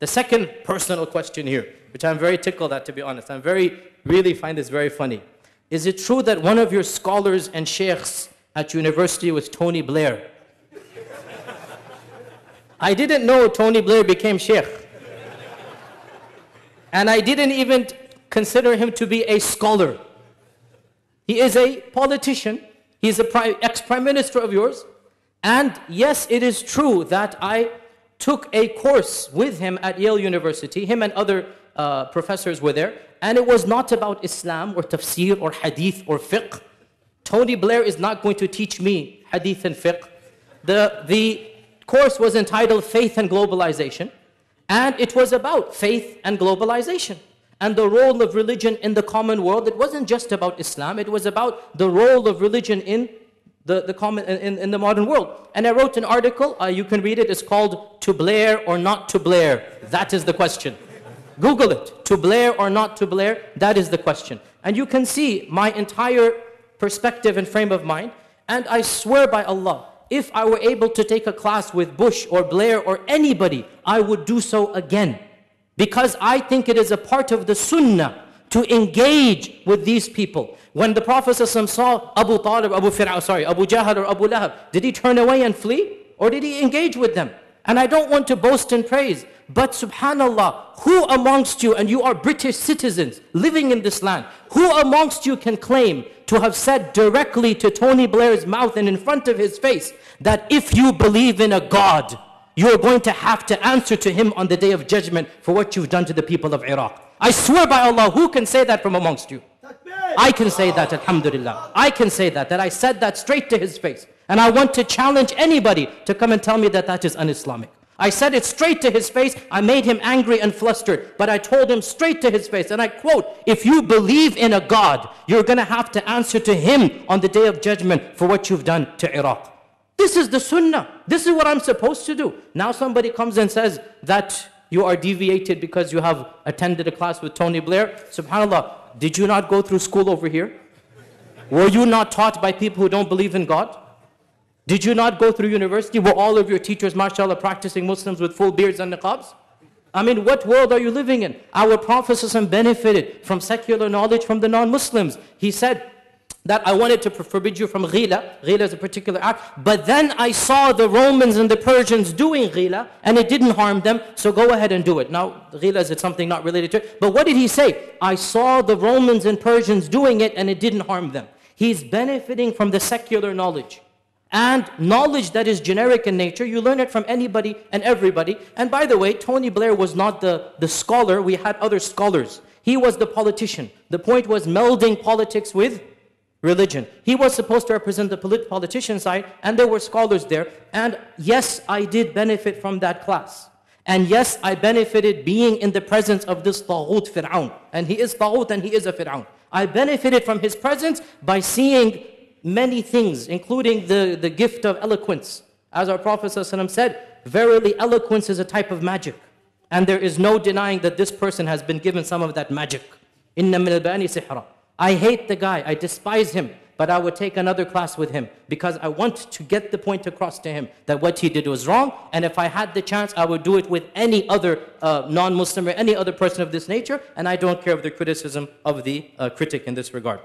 The second personal question here, which I'm very tickled at, to be honest. Really find this very funny. Is it true that one of your scholars and shaykhs at university was Tony Blair? I didn't know Tony Blair became shaykh. And I didn't even consider him to be a scholar. He is a politician. He's an ex-prime minister of yours. And yes, it is true that I took a course with him at Yale University. Him and other professors were there. And it was not about Islam or tafsir or hadith or fiqh. Tony Blair is not going to teach me hadith and fiqh. The course was entitled Faith and Globalization. And it was about faith and globalization. And the role of religion in the common world. It wasn't just about Islam. It was about the role of religion in the modern world. And I wrote an article, you can read it, it's called To Blair or Not to Blair? That is the question. Google it, To Blair or Not to Blair? That is the question. And you can see my entire perspective and frame of mind. And I swear by Allah, if I were able to take a class with Bush or Blair or anybody, I would do so again. Because I think it is a part of the sunnah to engage with these people. When the Prophet ﷺ saw Abu Talib, Abu Jahl or Abu Lahab, did he turn away and flee? Or did he engage with them? And I don't want to boast and praise, but subhanallah, who amongst you, and you are British citizens living in this land, who amongst you can claim to have said directly to Tony Blair's mouth and in front of his face that if you believe in a God, you are going to have to answer to him on the day of judgment for what you've done to the people of Iraq? I swear by Allah, who can say that from amongst you? I can say that, alhamdulillah. I can say that I said that straight to his face. And I want to challenge anybody to come and tell me that that is un-Islamic. I said it straight to his face. I made him angry and flustered. But I told him straight to his face, and I quote, if you believe in a God, you're going to have to answer to him on the day of judgment for what you've done to Iraq. This is the sunnah. This is what I'm supposed to do. Now somebody comes and says that you are deviated because you have attended a class with Tony Blair. SubhanAllah, did you not go through school over here? Were you not taught by people who don't believe in God? Did you not go through university? Were all of your teachers, mashallah, practicing Muslims with full beards and niqabs? I mean, what world are you living in? Our Prophet ﷺ benefited from secular knowledge from the non-Muslims. He said that I wanted to forbid you from ghila. Ghila is a particular act. But then I saw the Romans and the Persians doing ghila, and it didn't harm them, so go ahead and do it. Now, ghila is something not related to it. But what did he say? I saw the Romans and Persians doing it, and it didn't harm them. He's benefiting from the secular knowledge. And knowledge that is generic in nature, you learn it from anybody and everybody. And by the way, Tony Blair was not the scholar. We had other scholars. He was the politician. The point was melding politics with religion. He was supposed to represent the politician side, and there were scholars there. And yes, I did benefit from that class. And yes, I benefited being in the presence of this Taghut Fir'aun. And he is Taghut and he is a Fir'aun. I benefited from his presence by seeing many things, including the gift of eloquence. As our Prophet ﷺ said, verily eloquence is a type of magic. And there is no denying that this person has been given some of that magic. Inna min al-bayani sihra. I hate the guy, I despise him, but I would take another class with him because I want to get the point across to him that what he did was wrong, and if I had the chance, I would do it with any other non-Muslim or any other person of this nature, and I don't care of the criticism of the critic in this regard.